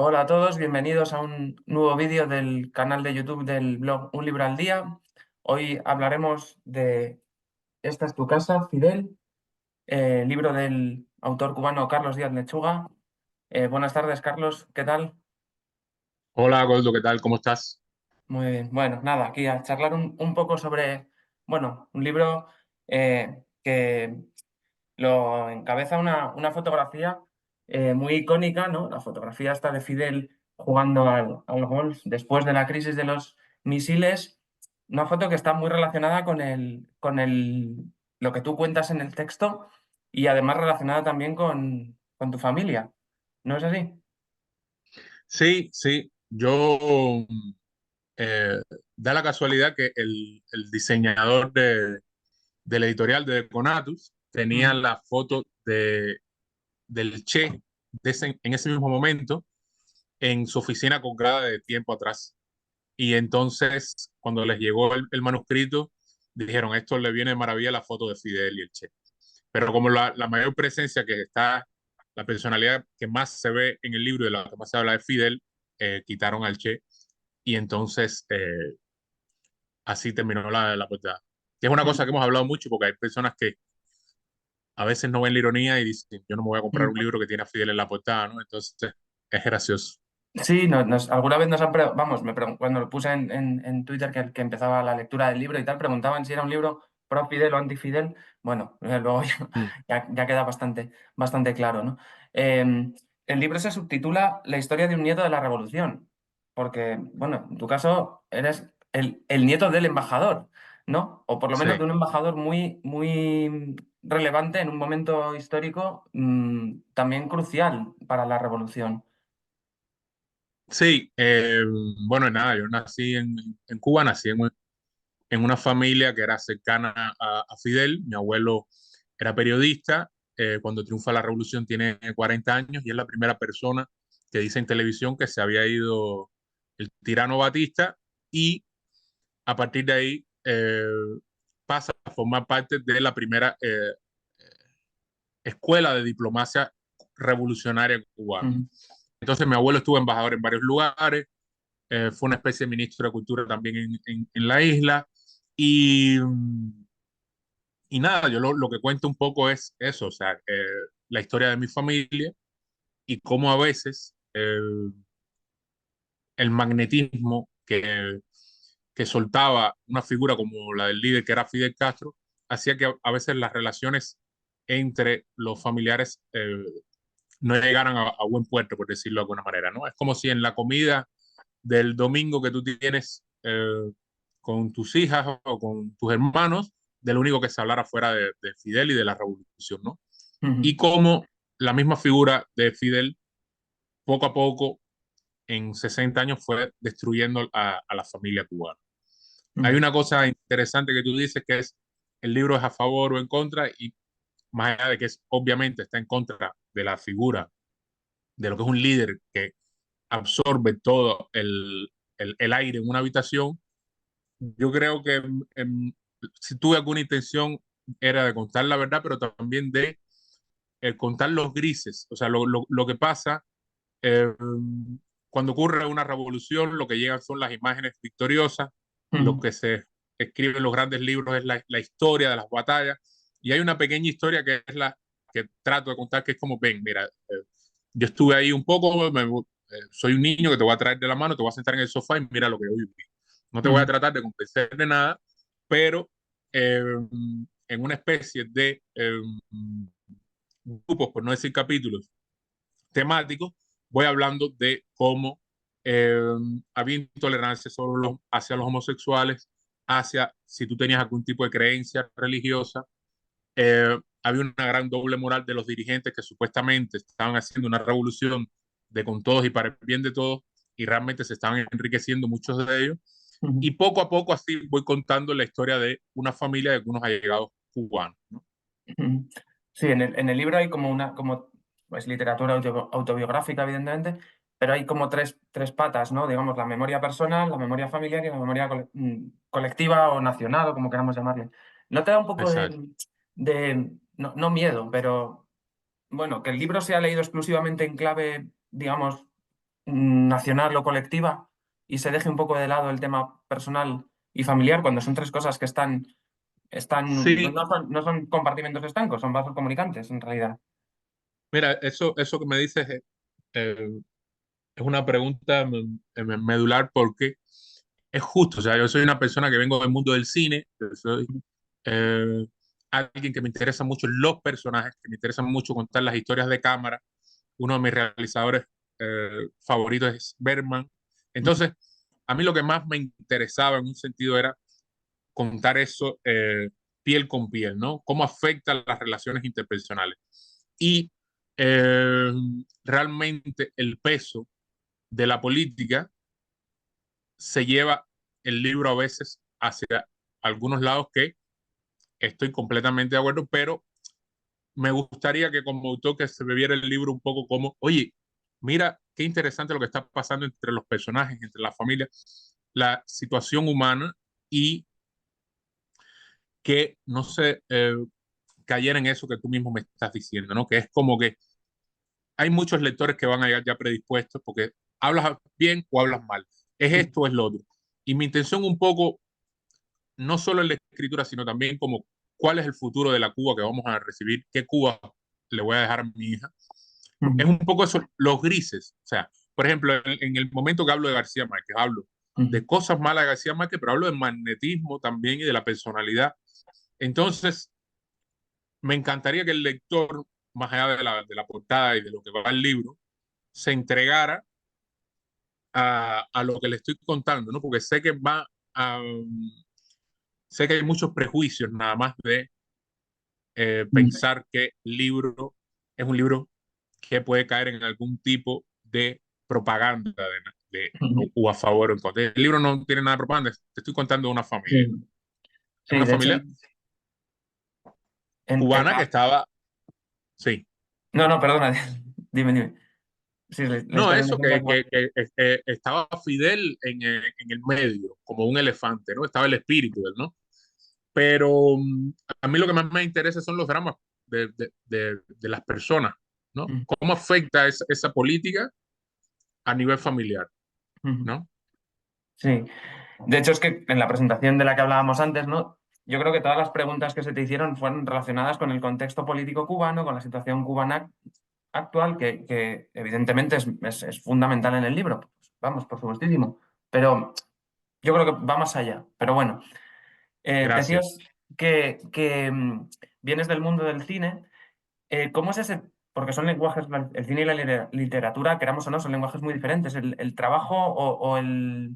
Hola a todos, bienvenidos a un nuevo vídeo del canal de YouTube del blog Un Libro al Día. Hoy hablaremos de Esta es tu casa, Fidel, libro del autor cubano Carlos Díaz Lechuga. Buenas tardes, Carlos, ¿qué tal? Hola, Goldo, ¿qué tal? ¿Cómo estás? Muy bien. Bueno, nada, aquí a charlar un poco sobre, bueno, un libro que lo encabeza una fotografía muy icónica, ¿no? La fotografía está de Fidel jugando al golf después de la crisis de los misiles. Una foto que está muy relacionada lo que tú cuentas en el texto y además relacionada también con tu familia. ¿No es así? Sí, sí, yo da la casualidad que el diseñador del editorial de Conatus tenía Mm. la foto del Che en ese mismo momento en su oficina colgada de tiempo atrás. Y entonces, cuando les llegó el manuscrito, dijeron, esto le viene de maravilla la foto de Fidel y el Che. Pero como la mayor presencia que está, la personalidad que más se ve en el libro y de la que más se habla de Fidel, quitaron al Che y entonces así terminó la portada. Que es una cosa que Mm. hemos hablado mucho porque hay personas que a veces no ven la ironía y dicen, yo no me voy a comprar Mm. un libro que tiene a Fidel en la portada, ¿no? Entonces es gracioso. Sí, alguna vez nos han vamos, cuando lo puse en Twitter que empezaba la lectura del libro y tal, preguntaban si era un libro pro Fidel o anti Fidel. Bueno, luego ya, Mm. ya queda bastante claro, ¿no? El libro se subtitula La historia de un nieto de la revolución, porque, bueno, en tu caso eres el nieto del embajador, ¿no? O por lo menos Sí, de un embajador muy relevante en un momento histórico también crucial para la revolución. sí. Bueno, nada, yo nací en Cuba, nací en una familia que era cercana a Fidel. Mi abuelo era periodista. Cuando triunfa la revolución tiene 40 años y es la primera persona que dice en televisión que se había ido el tirano Batista y a partir de ahí pasa a formar parte de la primera escuela de diplomacia revolucionaria cubana. Ujú. Entonces mi abuelo estuvo embajador en varios lugares, fue una especie de ministro de Cultura también en la isla y y nada, yo lo que cuento un poco es eso, o sea, la historia de mi familia y cómo a veces el magnetismo que soltaba una figura como la del líder que era Fidel Castro, hacía que a veces las relaciones entre los familiares no llegaran a buen puerto, por decirlo de alguna manera, ¿no? Es como si en la comida del domingo que tú tienes con tus hijas o con tus hermanos, de lo único que se hablara fuera de Fidel y de la revolución, ¿no? Ujú. Y cómo la misma figura de Fidel, poco a poco, en 60 años, fue destruyendo a la familia cubana. Hay Ujú. una cosa interesante que tú dices que es el libro es a favor o en contra y más allá de que es, obviamente está en contra de la figura de lo que es un líder que absorbe todo el aire en una habitación. Yo creo que si tuve alguna intención era de contar la verdad, pero también de contar los grises, o sea, lo que pasa eh, cuando ocurre una revolución, lo que llegan son las imágenes victoriosas, lo Ujú. que se escribe en los grandes libros es la historia de las batallas, y hay una pequeña historia que es la que trato de contar, que es como, ven, mira, yo estuve ahí un poco, soy un niño que te voy a traer de la mano, te voy a sentar en el sofá y mira lo que yo viví. No te voy a Ujú. tratar de convencer de nada, pero eh, en una especie de grupos, por no decir capítulos, temáticos, voy hablando de cómo eh, había intolerancia hacia los homosexuales, hacia si tú tenías algún tipo de creencia religiosa. Había una gran doble moral de los dirigentes que supuestamente estaban haciendo una revolución de con todos y para el bien de todos y realmente se estaban enriqueciendo muchos de ellos. Ujú. Y poco a poco así voy contando la historia de una familia de algunos allegados cubanos, ¿no? Ujú. Sí, en el libro hay como pues literatura autobiográfica, evidentemente, pero hay como tres patas, ¿no? Digamos, la memoria personal, la memoria familiar y la memoria colectiva o nacional, o como queramos llamarle. ¿No te da un poco Exacto. no miedo, pero bueno, que el libro sea leído exclusivamente en clave, digamos, nacional o colectiva y se deje un poco de lado el tema personal y familiar cuando son tres cosas que Sí, no son compartimentos estancos, son vasos comunicantes en realidad. mira, eso que me dices es una pregunta medular porque es justo. O sea, yo soy una persona que vengo del mundo del cine, yo soy eh, alguien que me interesa mucho los personajes, que me interesa mucho contar las historias de cámara. Uno de mis realizadores favoritos es Bergman. Entonces, a mí lo que más me interesaba en un sentido era contar eso piel con piel, ¿no? Cómo afecta las relaciones interpersonales. Y eh, realmente el peso de la política se lleva el libro a veces hacia algunos lados que estoy completamente de acuerdo, pero me gustaría que como autor que se bebiera el libro un poco como, oye, mira qué interesante lo que está pasando entre los personajes, entre la familia, la situación humana y que no se cayera en eso que tú mismo me estás diciendo, ¿no? Que es como que hay muchos lectores que van a llegar ya predispuestos porque hablas bien o hablas mal. Es esto o es lo otro. Y mi intención un poco, no solo en la escritura, sino también como cuál es el futuro de la Cuba que vamos a recibir, qué Cuba le voy a dejar a mi hija. Es un poco eso, los grises. O sea, por ejemplo, en el momento que hablo de García Márquez, hablo de cosas malas de García Márquez, pero hablo de magnetismo también y de la personalidad. Entonces, me encantaría que el lector, más allá de la portada y de lo que va el libro, se entregara a lo que le estoy contando, ¿no? Porque sé que sé que hay muchos prejuicios nada más de pensar que el libro es un libro que puede caer en algún tipo de propaganda o a favor o en contra. El libro no tiene nada de propaganda, te estoy contando de una familia. Sí, Es sí, una de hecho, familia cubana que estaba, sí. no, no, perdona, dime, dime. Sí, la No, historia no eso, cuenta cuál. estaba Fidel en el medio, como un elefante, ¿no? Estaba el espíritu de él, ¿no? Pero a mí lo que más me interesa son los dramas de las personas, ¿no? Mm, ¿Cómo afecta esa política a nivel familiar, mm. ¿no? Sí, de hecho es que en la presentación de la que hablábamos antes, ¿no? Yo creo que todas las preguntas que se te hicieron fueron relacionadas con el contexto político cubano, con la situación cubana actual, que evidentemente es fundamental en el libro. Pues, vamos, por supuestísimo. Pero yo creo que va más allá. Pero bueno, Gracias. decías que vienes del mundo del cine. ¿Cómo es ese? Porque son lenguajes, el cine y la literatura, queramos o no, son lenguajes muy diferentes. El trabajo o el,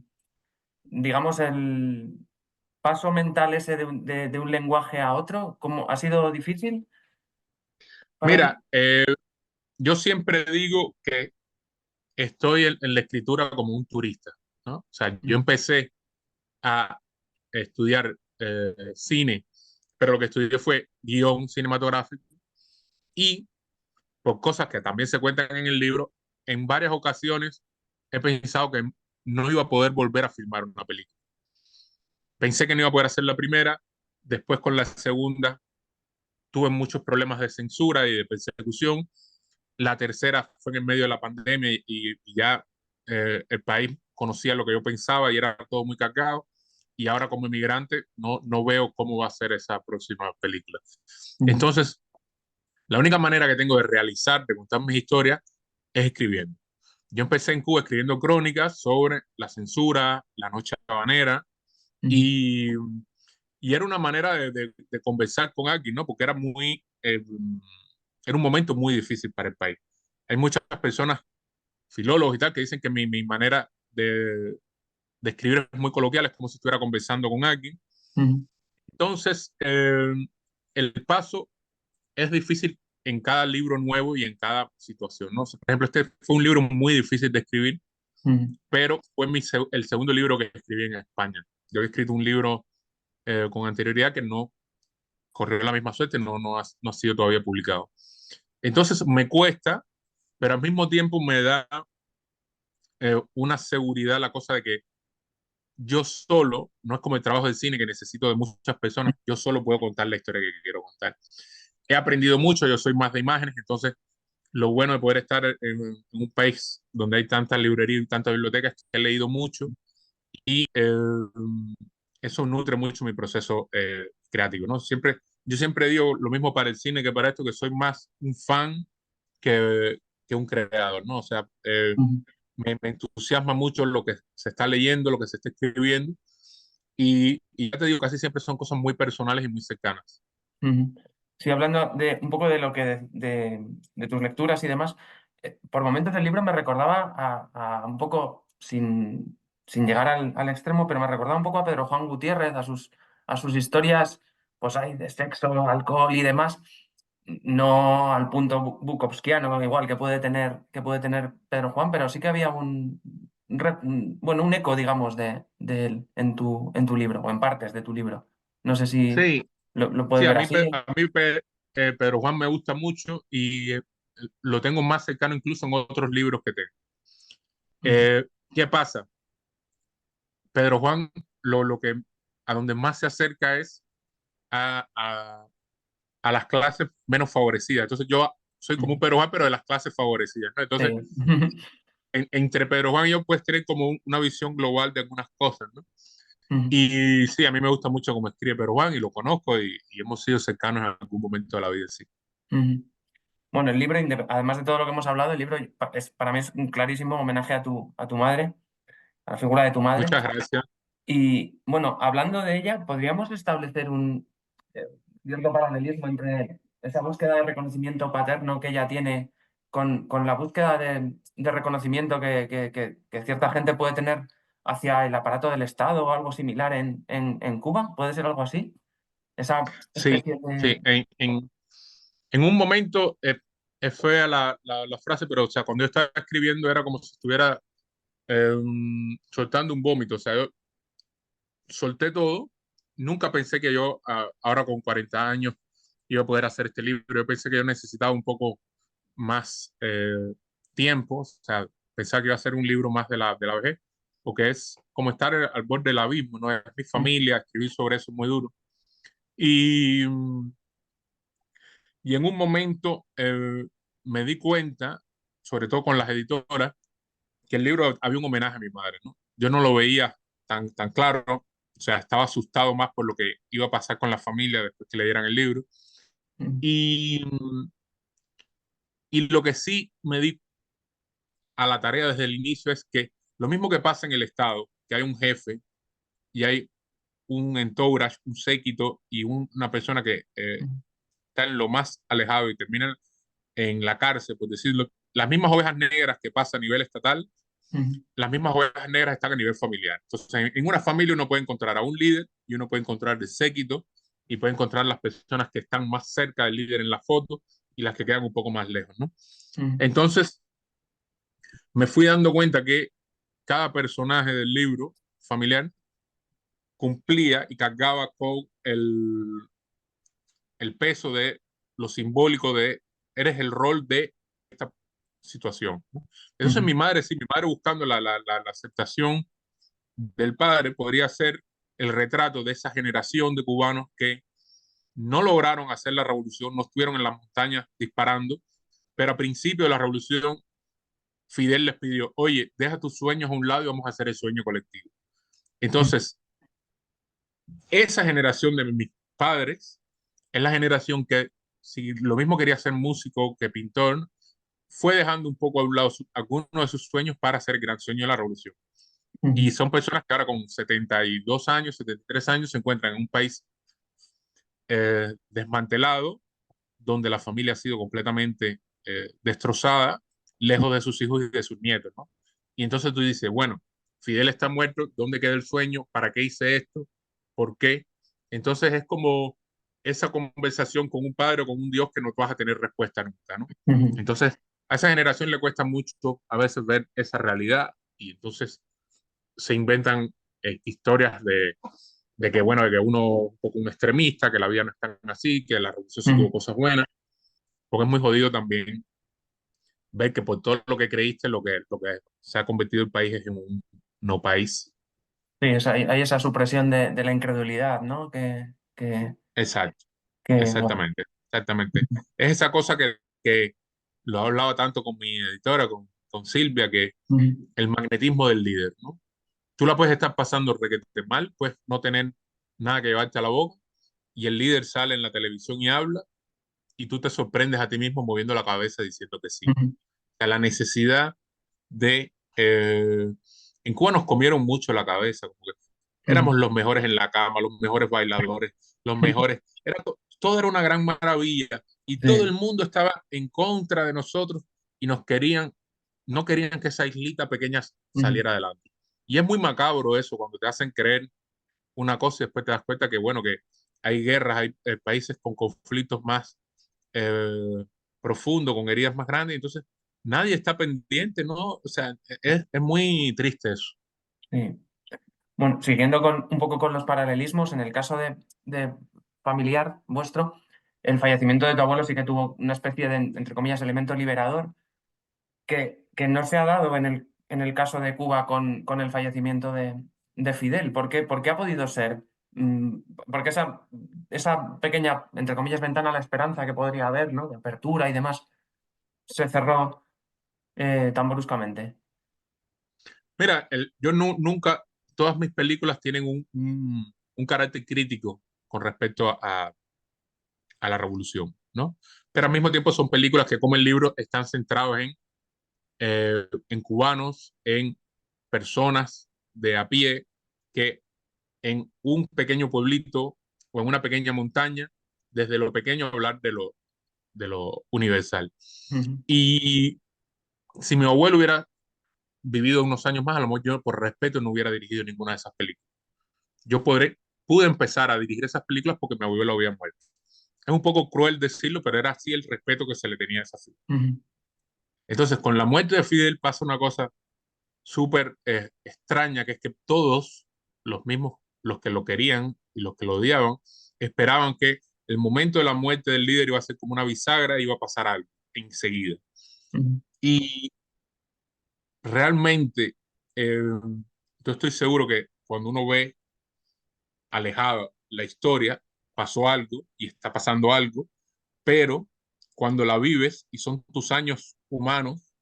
digamos, el paso mental ese de un lenguaje a otro, ¿cómo ha sido difícil para ti? Mira, yo siempre digo que estoy en la escritura como un turista, ¿no? O sea, yo empecé a estudiar cine, pero lo que estudié fue guión cinematográfico y por cosas que también se cuentan en el libro, en varias ocasiones he pensado que no iba a poder volver a filmar una película. Pensé que no iba a poder hacer la primera, después con la segunda tuve muchos problemas de censura y de persecución. La tercera fue en el medio de la pandemia y ya el país conocía lo que yo pensaba y era todo muy cargado. Y ahora como inmigrante no veo cómo va a ser esa próxima película. Mm, Entonces, la única manera que tengo de realizar, de contar mis historias, es escribiendo. Yo empecé en Cuba escribiendo crónicas sobre la censura, la noche habanera, mm, y, y era una manera de conversar con alguien, ¿no? Porque era un momento muy difícil para el país. Hay muchas personas, filólogos y tal, que dicen que mi manera de escribir es muy coloquial, es como si estuviera conversando con alguien. mm, Entonces, el paso es difícil en cada libro nuevo y en cada situación, ¿no? Por ejemplo, este fue un libro muy difícil de escribir, mm, pero fue el segundo libro que escribí en España. Yo he escrito un libro con anterioridad que no corrió la misma suerte, no ha sido todavía publicado. Entonces me cuesta, pero al mismo tiempo me da una seguridad la cosa de que yo solo, no es como el trabajo del cine que necesito de muchas personas, yo solo puedo contar la historia que quiero contar. He aprendido mucho, yo soy más de imágenes, entonces lo bueno de poder estar en un país donde hay tantas librerías y tantas bibliotecas es que he leído mucho y eso nutre mucho mi proceso creativo, ¿no? Yo siempre digo lo mismo para el cine que para esto, que soy más un fan que un creador, ¿no? O sea, Ujú, me entusiasma mucho lo que se está leyendo, lo que se está escribiendo y ya te digo, casi siempre son cosas muy personales y muy cercanas. ujú. Sí, hablando de un poco de lo que de tus lecturas y demás, por momentos el libro me recordaba a un poco, sin llegar al extremo, pero me recordaba un poco a Pedro Juan Gutiérrez, a sus historias, pues hay de sexo, alcohol y demás, no al punto bukowskiano, igual que puede tener Pedro Juan, pero sí que había bueno, un eco, digamos, de él en tu libro, o en partes de tu libro. No sé si Sí, lo sí, puedes ver así. a mí Pedro Juan me gusta mucho y lo tengo más cercano incluso en otros libros que tengo. Ujú, Eh, ¿Qué pasa? Pedro Juan lo que a donde más se acerca es a, a- a las clases menos favorecidas. Entonces yo soy como ujú. un Pedro Juan, pero de las clases favorecidas, ¿no? Entonces, Sí. entre Pedro Juan y yo puedes tener como una visión global de algunas cosas, ¿no? Ujú, Y sí, a mí me gusta mucho cómo escribe Pedro Juan y lo conozco y hemos sido cercanos en algún momento de la vida, sí. ujú. Bueno, el libro, además de todo lo que hemos hablado, el libro para mí es un clarísimo homenaje a tu madre, a la figura de tu madre. Muchas gracias. Y bueno, hablando de ella, podríamos establecer un cierto paralelismo entre esa búsqueda de reconocimiento paterno que ella tiene con la búsqueda de reconocimiento que cierta gente puede tener hacia el aparato del Estado o algo similar en Cuba. ¿Puede ser algo así? Esa Sí, especie sí, de... en un momento es fea la frase, pero o sea, cuando yo estaba escribiendo era como si estuviera eh, soltando un vómito, o sea, yo solté todo, nunca pensé que yo ahora con 40 años iba a poder hacer este libro, yo pensé que yo necesitaba un poco más tiempo, o sea, pensaba que iba a ser un libro más de de la vejez, porque es como estar al borde del abismo, ¿no? Es mi familia, escribir sobre eso es muy duro. Y, y en un momento me di cuenta, sobre todo con las editoras, que el libro había un homenaje a mi madre, ¿no? Yo no lo veía tan claro, o sea, estaba asustado más por lo que iba a pasar con la familia después que leyeran el libro. Y, y lo que sí me di a la tarea desde el inicio es que lo mismo que pasa en el Estado, que hay un jefe y hay un entourage, un séquito y una persona que está en lo más alejado y termina en la cárcel, por decirlo, las mismas ovejas negras que pasa a nivel estatal, las mismas ovejas negras están a nivel familiar. Entonces, en una familia uno puede encontrar a un líder y uno puede encontrar el séquito y puede encontrar las personas que están más cerca del líder en la foto y las que quedan un poco más lejos, ¿no? Entonces, me fui dando cuenta que cada personaje del libro familiar cumplía y cargaba con el peso de lo simbólico de eres el rol de esta situación, ¿no? Entonces mi madre, sí, mi madre buscando la aceptación del padre podría ser el retrato de esa generación de cubanos que no lograron hacer la revolución, no estuvieron en las montañas disparando, pero a principio de la revolución Fidel les pidió, oye, deja tus sueños a un lado y vamos a hacer el sueño colectivo. Entonces, esa generación de mis padres es la generación que, si lo mismo quería ser músico que pintor, fue dejando un poco a un lado algunos de sus sueños para hacer el gran sueño de la revolución. Y son personas que ahora con 72 años, 73 años se encuentran en un país desmantelado, donde la familia ha sido completamente destrozada, lejos de sus hijos y de sus nietos, ¿no? Y entonces tú dices, bueno, Fidel está muerto, ¿dónde queda el sueño? ¿Para qué hice esto? ¿Por qué? Entonces es como esa conversación con un padre o con un Dios que no vas a tener respuesta nunca, ¿no? Entonces, a esa generación le cuesta mucho a veces ver esa realidad y entonces se inventan historias de que, bueno, de que uno un poco un extremista, que la vida no es tan así, que la revolución sí tuvo cosas buenas, porque es muy jodido también ver que por todo lo que creíste, lo que se ha convertido el país es en un no país. Sí, hay esa supresión de la incredulidad, ¿no? Exacto, Que, bueno. exactamente, exactamente. Es esa cosa que lo he hablado tanto con mi editora, con Silvia, que Ujú, el magnetismo del líder, ¿no? Tú la puedes estar pasando requete mal, puedes no tener nada que llevarte a la boca, y el líder sale en la televisión y habla, y tú te sorprendes a ti mismo moviendo la cabeza diciendo que sí. ujú, O sea, la necesidad de... en Cuba nos comieron mucho la cabeza, como que ujú. éramos los mejores en la cama, los mejores bailadores, los mejores... Todo era una gran maravilla y todo el Sí. mundo estaba en contra de nosotros y nos querían, no querían que esa islita pequeña Ujú, saliera adelante. Y es muy macabro eso, cuando te hacen creer una cosa y después te das cuenta que, bueno, que hay guerras, hay países con conflictos más profundos, con heridas más grandes, entonces nadie está pendiente, ¿no? O sea, es muy triste eso. sí. Bueno, siguiendo un poco con los paralelismos, en el caso de familiar vuestro, el fallecimiento de tu abuelo sí que tuvo una especie de, entre comillas, elemento liberador que no se ha dado en el caso de Cuba con el fallecimiento de Fidel. Por qué ha podido ser? Porque esa pequeña, entre comillas, ventana a la esperanza que podría haber, ¿no? De apertura y demás, se cerró tan bruscamente. Mira, yo nunca, todas mis películas tienen un carácter crítico con respecto a la revolución, ¿no? Pero al mismo tiempo son películas que, como el libro, están centrados en cubanos, en personas de a pie que en un pequeño pueblito o en una pequeña montaña, desde lo pequeño hablar de lo universal. Ujú, Y si mi abuelo hubiera vivido unos años más, a lo mejor yo por respeto no hubiera dirigido ninguna de esas películas. Yo pude empezar a dirigir esas películas porque mi abuelo había muerto. Es un poco cruel decirlo, pero era así el respeto que se le tenía a esa figura. ujú, Entonces, con la muerte de Fidel pasa una cosa súper extraña, que es que todos los mismos, los que lo querían y los que lo odiaban, esperaban que el momento de la muerte del líder iba a ser como una bisagra y iba a pasar algo enseguida. ujú, Y realmente, yo estoy seguro que cuando uno ve alejada la historia, pasó algo y está pasando algo, pero cuando la vives y son tus años humanos,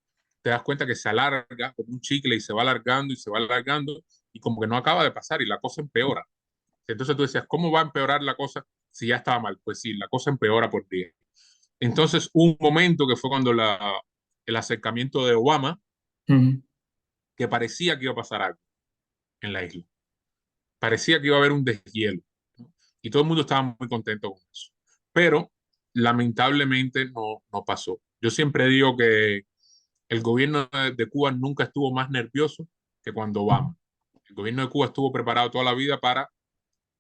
te das cuenta que se alarga como un chicle y se va alargando y se va alargando y como que no acaba de pasar y la cosa empeora. Entonces tú decías, ¿cómo va a empeorar la cosa si ya estaba mal? Pues sí, la cosa empeora por día. Entonces, un momento que fue cuando el acercamiento de Obama, ujú, que parecía que iba a pasar algo en la isla, parecía que iba a haber un deshielo, ¿no? Y todo el mundo estaba muy contento con eso. Pero lamentablemente no pasó. Yo siempre digo que el gobierno de Cuba nunca estuvo más nervioso que cuando Obama. El gobierno de Cuba estuvo preparado toda la vida para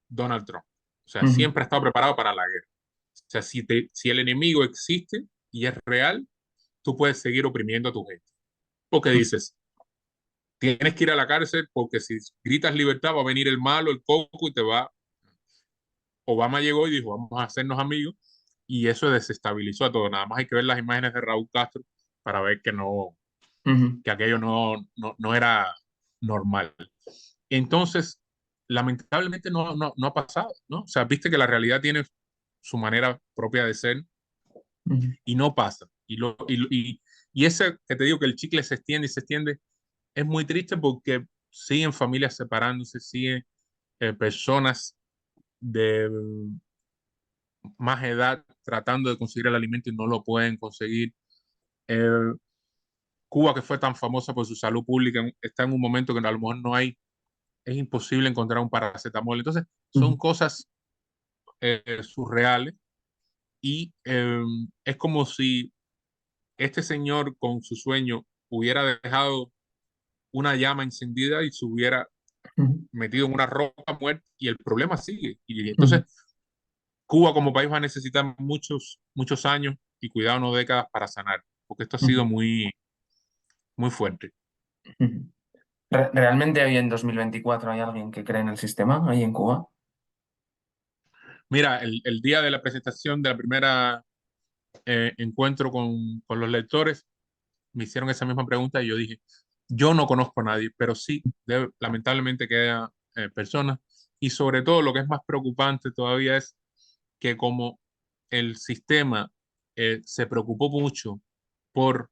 Donald Trump. O sea, ujú, siempre ha estado preparado para la guerra. O sea, si el enemigo existe y es real, tú puedes seguir oprimiendo a tu gente. Porque dices, tienes que ir a la cárcel porque si gritas libertad va a venir el malo, el coco y te va. Obama llegó y dijo, vamos a hacernos amigos y eso desestabilizó a todo. Nada más hay que ver las imágenes de Raúl Castro para ver ujú, que aquello no era normal. Entonces, lamentablemente no ha pasado, ¿no? O sea, viste que la realidad tiene su manera propia de ser ujú, y no pasa. Y ese que te digo que el chicle se extiende y se extiende, es muy triste porque siguen familias separándose, siguen personas de más edad tratando de conseguir el alimento y no lo pueden conseguir. Eh, Cuba, que fue tan famosa por su salud pública, está en un momento que a lo mejor no hay, es imposible encontrar un paracetamol. Entonces, son ujú, cosas surreales y es como si este señor con su sueño hubiera dejado una llama encendida y se hubiera ujú, metido en una roca muerta y el problema sigue. Y entonces ujú, Cuba como país va a necesitar muchos años y cuidado, no décadas para sanar, porque esto ha sido ujú, muy fuerte. ujú. ¿Realmente hoy en 2024 hay alguien que cree en el sistema ahí en Cuba? Mira, el día de la presentación de la primera encuentro con los lectores, me hicieron esa misma pregunta y yo dije, yo no conozco a nadie, pero sí, lamentablemente quedan personas y sobre todo lo que es más preocupante todavía es que como el sistema se preocupó mucho por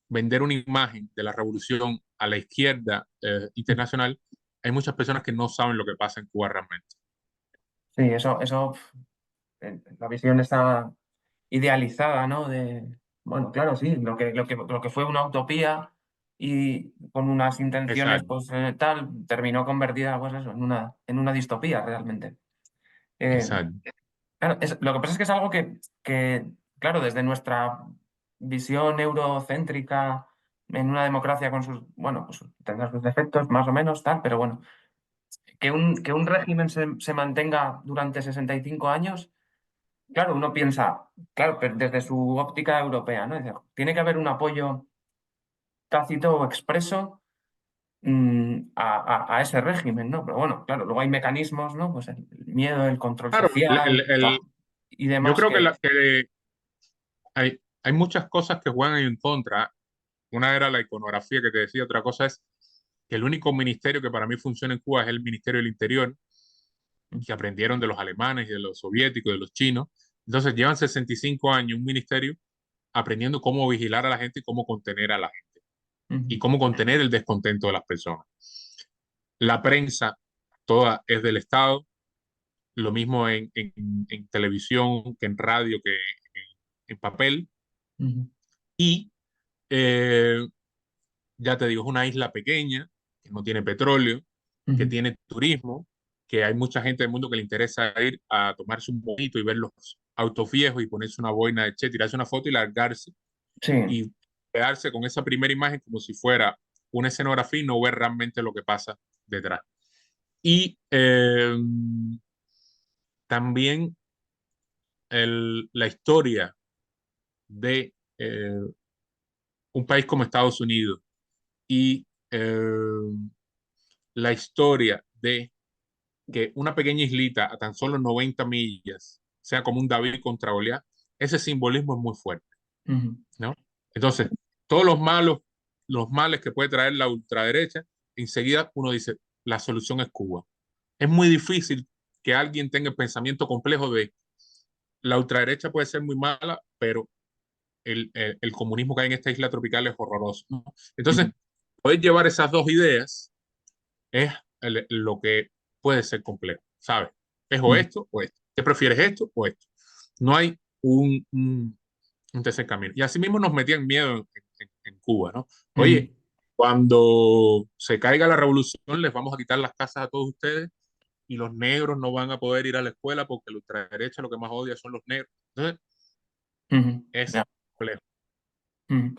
vender una imagen de la revolución a la izquierda internacional, hay muchas personas que no saben lo que pasa en Cuba realmente. Sí, la visión está idealizada, ¿no? Bueno, claro, sí, lo que fue una utopía y con unas intenciones, Exacto, pues tal, terminó convertida, pues eso, en una distopía realmente. Eh, exacto. claro, lo que pasa es que es algo claro, desde nuestra visión eurocéntrica en una democracia con bueno, pues tendrá sus defectos, más o menos, tal, pero bueno, que un régimen se mantenga durante 65 años. Claro, uno piensa, claro, pero desde su óptica europea, ¿no? Dice, tiene que haber un apoyo tácito o expreso a ese régimen, ¿no? Pero bueno, claro, luego hay mecanismos, ¿no? Pues el miedo, el control Claro, social y yo demás creo que... que hay muchas cosas que juegan en contra. Una era la iconografía que te decía, otra cosa es que el único ministerio que para mí funciona en Cuba es el Ministerio del Interior, que aprendieron de los alemanes y de los soviéticos, de los chinos. Entonces llevan 65 años un ministerio aprendiendo cómo vigilar a la gente y cómo contener a la gente y Ujú, cómo contener el descontento de las personas. La prensa toda es del Estado, lo mismo en televisión que en radio que en papel. ujú, Y eh, ya te digo, es una isla pequeña que no tiene petróleo, que ujú. tiene turismo, que hay mucha gente del mundo que le interesa ir a tomarse un bonito y ver los autos viejos y ponerse una boina de che, tirarse una foto y largarse Sí. y quedarse con esa primera imagen como si fuera una escenografía y no ver realmente lo que pasa detrás. Y también la historia de un país como Estados Unidos y la historia de que una pequeña islita a tan solo 90 millas sea como un David contra Goliat, ese simbolismo es muy fuerte, Ujú, ¿no? Entonces, todos los males que puede traer la ultraderecha, enseguida uno dice, la solución es Cuba. Es muy difícil que alguien tenga el pensamiento complejo de la ultraderecha puede ser muy mala, pero el comunismo que hay en esta isla tropical es horroroso, ¿no? Entonces, ujú, poder llevar esas dos ideas es lo que puede ser complejo, ¿sabes? Es o ujú, esto o esto. ¿Qué prefieres esto o esto? No hay un tercer camino. Y así mismo nos metían miedo en Cuba, ¿no? ujú, Oye, cuando se caiga la revolución, les vamos a quitar las casas a todos ustedes y los negros no van a poder ir a la escuela porque la ultraderecha lo que más odia son los negros. Entonces, ujú. es Ya. complejo. Ujú.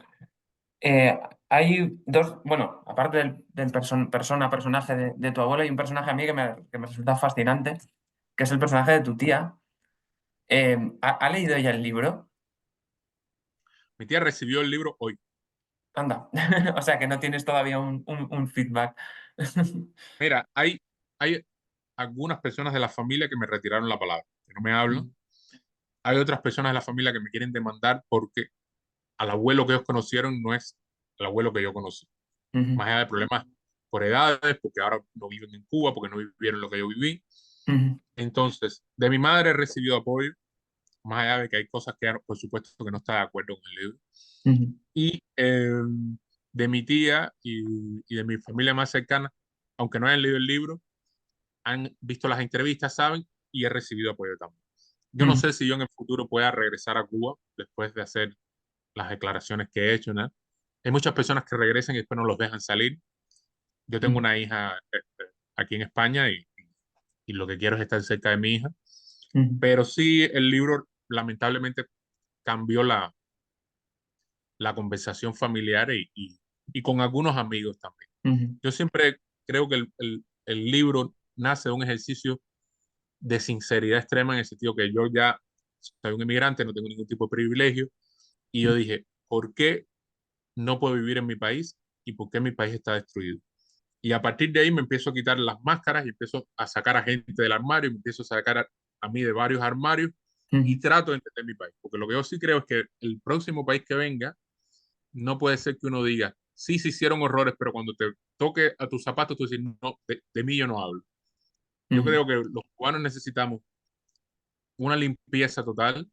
Hay dos, bueno, aparte del personaje de tu abuelo, hay un personaje a mí que me resulta fascinante, que es el personaje de tu tía. ¿Ha leído ella el libro? Mi tía recibió el libro hoy. Anda. O sea que no tienes todavía un feedback. Mira, hay algunas personas de la familia que me retiraron la palabra, que no me hablan. Hay otras personas de la familia que me quieren demandar porque al abuelo que ellos conocieron no es el abuelo que yo conocí. Ujú, Más allá de problemas por edades, porque ahora no viven en Cuba, porque no vivieron lo que yo viví. ujú, Entonces, de mi madre he recibido apoyo, más allá de que hay cosas que, por supuesto, que no está de acuerdo con el libro. ujú, Y de mi tía y de mi familia más cercana, aunque no hayan leído el libro, han visto las entrevistas, saben, y he recibido apoyo también. Yo no ujú, sé si yo en el futuro pueda regresar a Cuba después de hacer las declaraciones que he hecho, ¿no? Hay muchas personas que regresan y después no los dejan salir. Yo tengo ujú, una hija aquí en España y lo que quiero es estar cerca de mi hija, ujú, pero sí el libro lamentablemente cambió la conversación familiar y con algunos amigos también. ujú, Yo siempre creo que el libro nace de un ejercicio de sinceridad extrema en el sentido que yo ya soy un inmigrante, no tengo ningún tipo de privilegio, y yo dije, ¿por qué no puedo vivir en mi país y por qué mi país está destruido? Y a partir de ahí me empiezo a quitar las máscaras y empiezo a sacar a gente del armario, y me empiezo a sacar a mí de varios armarios ujú, y trato de entender mi país. Porque lo que yo sí creo es que el próximo país que venga, no puede ser que uno diga, sí, se hicieron horrores, pero cuando te toque a tus zapatos, tú dices, no, de mí yo no hablo. Yo ujú. creo que los cubanos necesitamos una limpieza total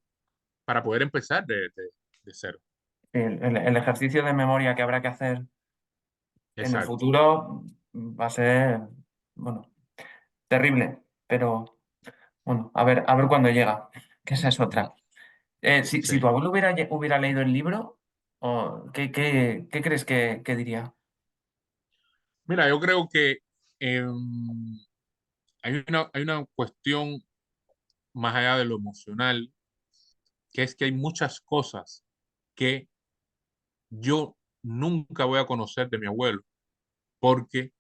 para poder empezar de cero. Sí, el ejercicio de memoria que habrá que hacer en el Exacto, futuro va a ser, bueno, terrible, pero bueno, a ver cuándo llega, que esa es otra. Si tu sí. abuelo hubiera leído el libro, ¿qué crees que diría? Mira, yo creo que hay una cuestión más allá de lo emocional, que es que hay muchas cosas que yo nunca voy a conocer de mi abuelo, porque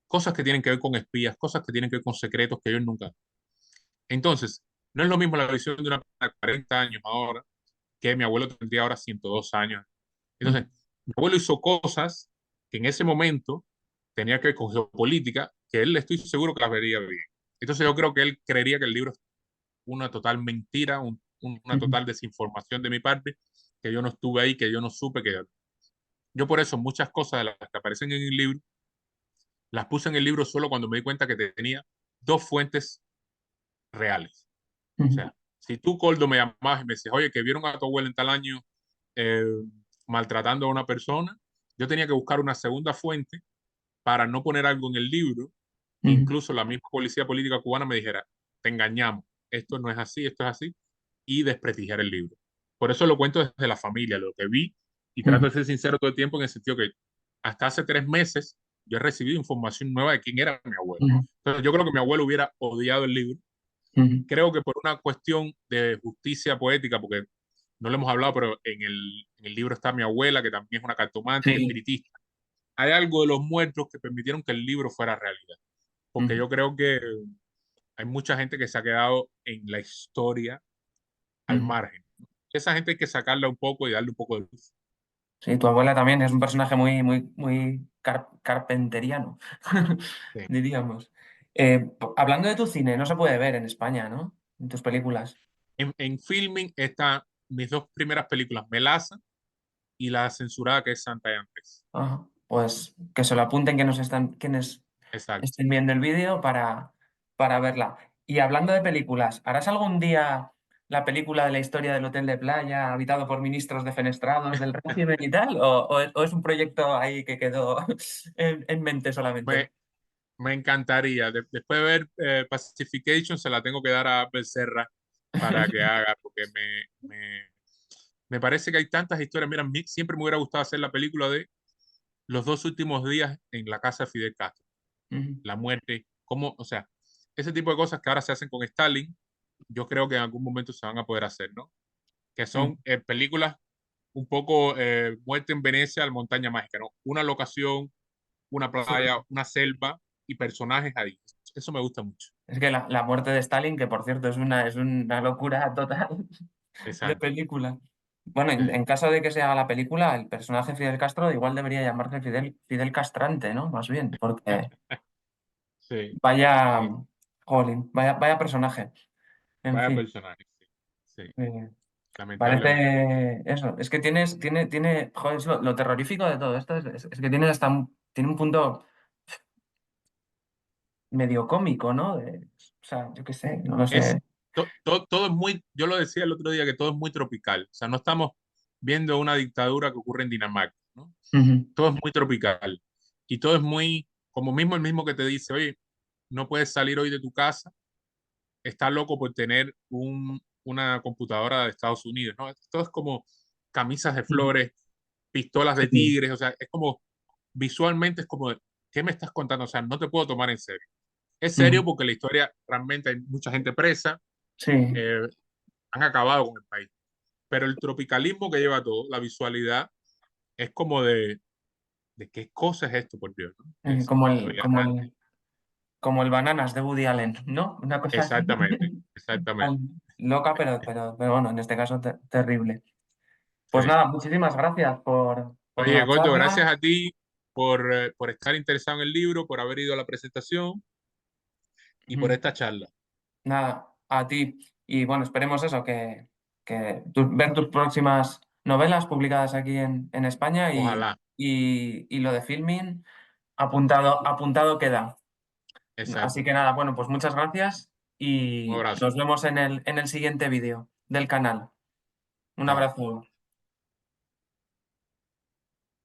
cosas que tienen que ver con espías, cosas que tienen que ver con secretos que yo nunca. Entonces, no es lo mismo la visión de una persona de 40 años ahora, que mi abuelo tendría ahora 102 años. Entonces, Ujú, mi abuelo hizo cosas que en ese momento tenía que ver con geopolítica, que él estoy seguro que las vería bien. Entonces, yo creo que él creería que el libro es una total mentira, una ujú, total desinformación de mi parte, que yo no estuve ahí, que yo no supe, que yo por eso muchas cosas de las que aparecen en el libro, las puse en el libro solo cuando me di cuenta que tenía dos fuentes reales. O ujú, sea, si tú, Coldo, me llamabas y me decías, oye, que vieron a tu abuela en tal año eh, maltratando a una persona, yo tenía que buscar una segunda fuente para no poner algo en el libro que ujú, incluso la misma policía política cubana me dijera, te engañamos, esto no es así, esto es así, y desprestigiar el libro. Por eso lo cuento desde la familia, lo que vi, y trato ujú, de ser sincero todo el tiempo en el sentido que hasta hace 3 meses yo he recibido información nueva de quién era mi abuelo. ujú, Entonces yo creo que mi abuelo hubiera odiado el libro. ujú. Creo que por una cuestión de justicia poética, porque no lo hemos hablado, pero en el libro está mi abuela, que también es una cartomante, Sí. espiritista. Hay algo de los muertos que permitieron que el libro fuera realidad. Porque Ujú, yo creo que hay mucha gente que se ha quedado en la historia al ujú. margen. Esa gente hay que sacarla un poco y darle un poco de luz. Sí, tu abuela también es un personaje muy carpenteriano, Sí. diríamos. Hablando de tu cine, no se puede ver en España, ¿no? En tus películas. En filming están mis dos primeras películas, Melaza y la censurada que es Santa y Andrés. Ajá. Pues que se lo apunten quienes Exacto. estén viendo el vídeo para verla. Y hablando de películas, ¿harás algún día la película de la historia del hotel de playa habitado por ministros defenestrados del régimen y tal? ¿O es un proyecto ahí que quedó en mente solamente? Me, me encantaría. Después de ver Pacification, se la tengo que dar a Becerra para que haga, porque me parece que hay tantas historias. Mira, a mí siempre me hubiera gustado hacer la película de los 2 últimos días en la casa de Fidel Castro, Ujú, la muerte, cómo, o sea, ese tipo de cosas que ahora se hacen con Stalin, yo creo que en algún momento se van a poder hacer, ¿no? Que ujú. son películas un poco muerte en Venecia, la montaña mágica, ¿no? Una locación, una Sí. playa, una selva y personajes ahí. Eso me gusta mucho. Es que la muerte de Stalin, que por cierto es una locura total de Exacto. película. Bueno, Sí, en caso de que se haga la película, el personaje Fidel Castro igual debería llamarse Fidel Castrante, ¿no? Más bien, porque sí, vaya, sí. jolín, vaya personaje. En Vaya fin, personaje. Sí, sí, eh, lamentablemente. parece eso. Es que joder, es lo terrorífico de todo esto es que tiene un punto medio cómico, ¿no? O sea, yo qué sé, no lo Es, sé. todo es muy, yo lo decía el otro día, que todo es muy tropical. O sea, no estamos viendo una dictadura que ocurre en Dinamarca, ¿no? Ujú, Todo es muy tropical. Y todo es muy, como mismo el mismo que te dice, oye, no puedes salir hoy de tu casa, está loco por tener una computadora de Estados Unidos, ¿no? Todo es como camisas de ujú. flores, pistolas de Sí. tigres, o sea, es como, visualmente es como, ¿qué me estás contando? O sea, no te puedo tomar en serio. Es Ujú. serio porque la historia realmente hay mucha gente presa, Sí. eh, han acabado con el país. Pero el tropicalismo que lleva todo, la visualidad, es como de qué cosa es esto, por Dios, ¿no? Eh, Es como muy el, como viajante. el, como el Bananas de Woody Allen, ¿no? Una cosa así. Exactamente, exactamente. Loca, pero bueno, en este caso terrible. Pues Sí. nada, muchísimas gracias por Oye, la Gordo, charla. gracias a ti por estar interesado en el libro, por haber ido a la presentación y por Ujú. esta charla. Nada, a ti. Y bueno, esperemos eso, ver tus próximas novelas publicadas aquí en España Ojalá. y lo de filming apuntado queda. Así Exacto. que nada, bueno, pues muchas gracias Un y abrazo. nos vemos en el siguiente vídeo del canal. Un Chao. abrazo.